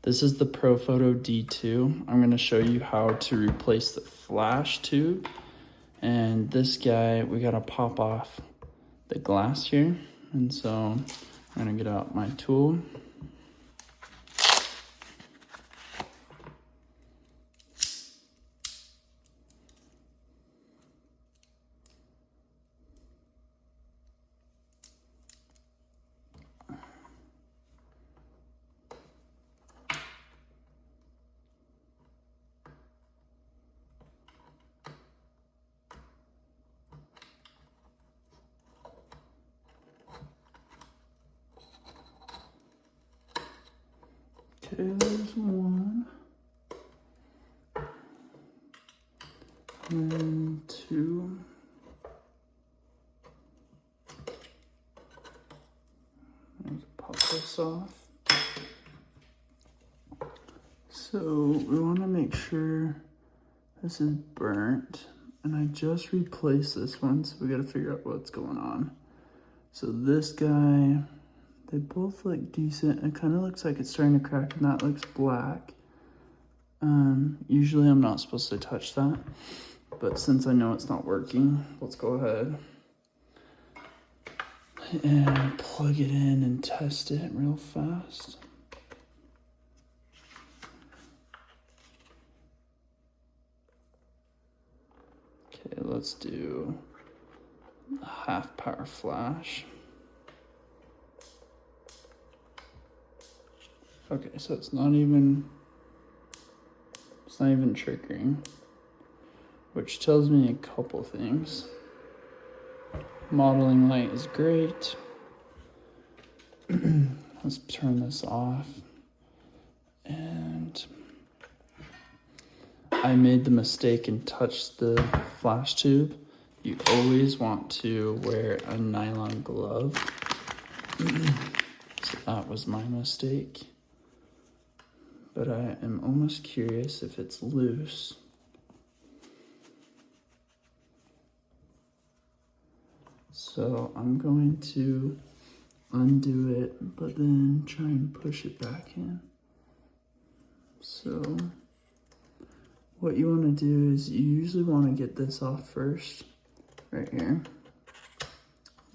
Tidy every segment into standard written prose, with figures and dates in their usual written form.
This is the Profoto D2. I'm gonna show you how to replace the flash tube. And this guy, we gotta pop off the glass here. And so I'm gonna get out my tool. Okay, there's one. And two. Let's pop this off. So we want to make sure this is burnt. And I just replaced this one, so we got to figure out what's going on. So this guy, they both look decent. It kind of looks like it's starting to crack, and that looks black. Usually I'm not supposed to touch that, but since I know it's not working, let's go ahead and plug it in and test it real fast. Okay, let's do a half power flash. Okay, so it's not even triggering, which tells me a couple things. Modeling light is great. Let's turn this off. And I made the mistake and touched the flash tube. You always want to wear a nylon glove. So that was my mistake. But I am almost curious if it's loose. So I'm going to undo it, but then try and push it back in. So what you want to do is you usually want to get this off first, right here.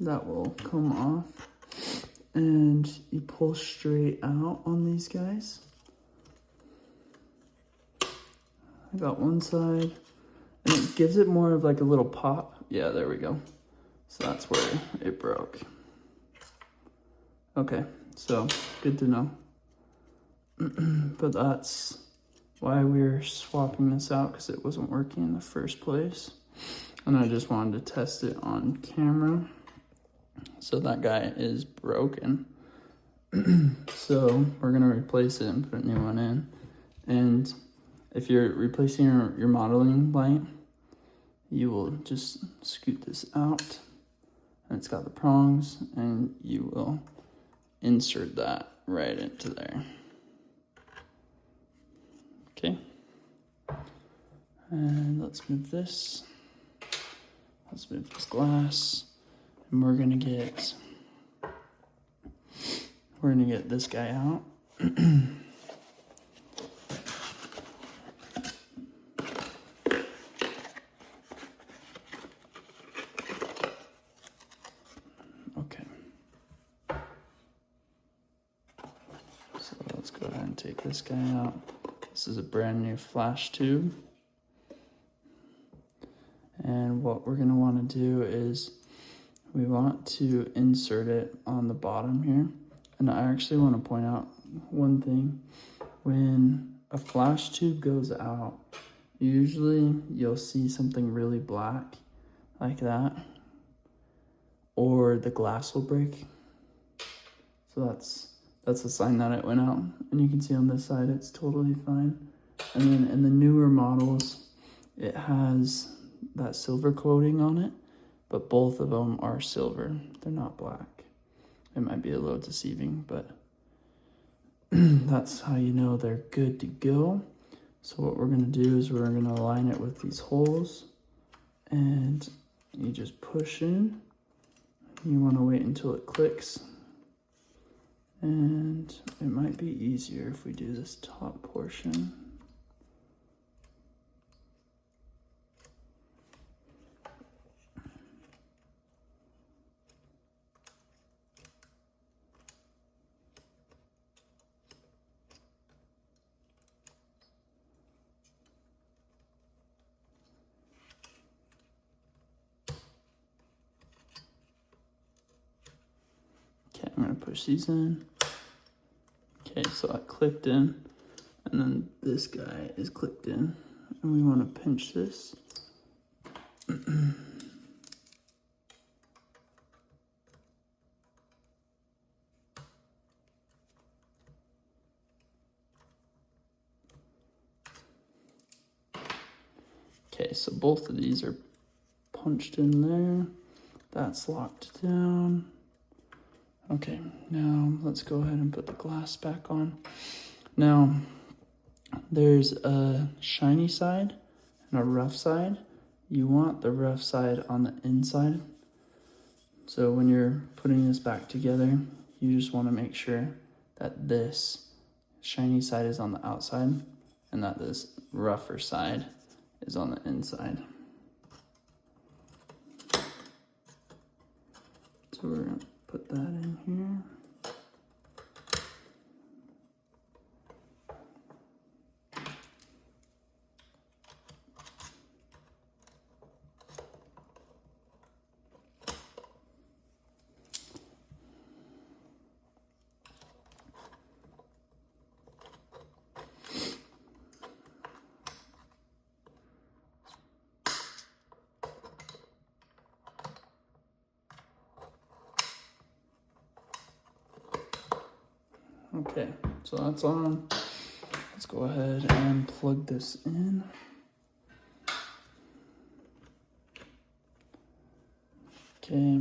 That will come off. And you pull straight out on these guys. I got one side, and it gives it more of like a little pop. Yeah, there we go. So that's where it broke. Okay, so good to know. But that's why we're swapping this out, because it wasn't working in the first place. And I just wanted to test it on camera. So that guy is broken. So we're gonna replace it and put a new one in. And if you're replacing your modeling light, you will just scoot this out, and it's got the prongs, and you will insert that right into there. Okay. And let's move this. Let's move this glass, and we're gonna get this guy out. So let's go ahead and take this guy out. This is a brand new flash tube. And what we're going to want to do is we want to insert it on the bottom here. And I actually want to point out one thing. When a flash tube goes out, usually you'll see something really black like that, or the glass will break. So that's a sign that it went out. And you can see on this side, it's totally fine. And then in the newer models, it has that silver coating on it, but both of them are silver. They're not black. It might be a little deceiving, but that's how you know they're good to go. So what we're gonna do is we're gonna align it with these holes, and you just push in. You wanna wait until it clicks. And it might be easier if we do this top portion. Okay, I'm gonna push these in. Okay, so I clipped in, and then this guy is clipped in, and we want to pinch this. Okay, so both of these are punched in there. That's locked down. Okay, now let's go ahead and put the glass back on. Now, there's a shiny side and a rough side. You want the rough side on the inside. So when you're putting this back together, you just want to make sure that this shiny side is on the outside and that this rougher side is on the inside. So we're going to put that in here. Okay, so that's on. Let's go ahead and plug this in. Okay,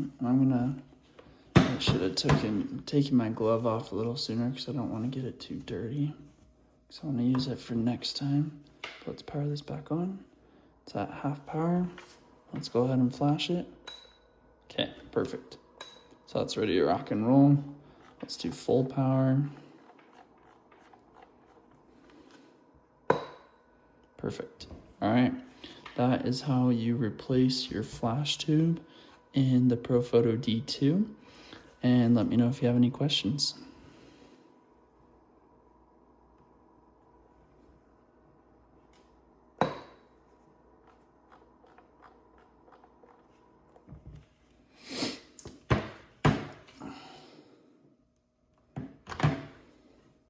I should have taken my glove off a little sooner because I don't want to get it too dirty. So I want to use it for next time. Let's power this back on. It's at half power. Let's go ahead and flash it. Okay, perfect. So that's ready to rock and roll. Let's do full power. Perfect. All right, that is how you replace your flash tube in the Profoto D2. And let me know if you have any questions.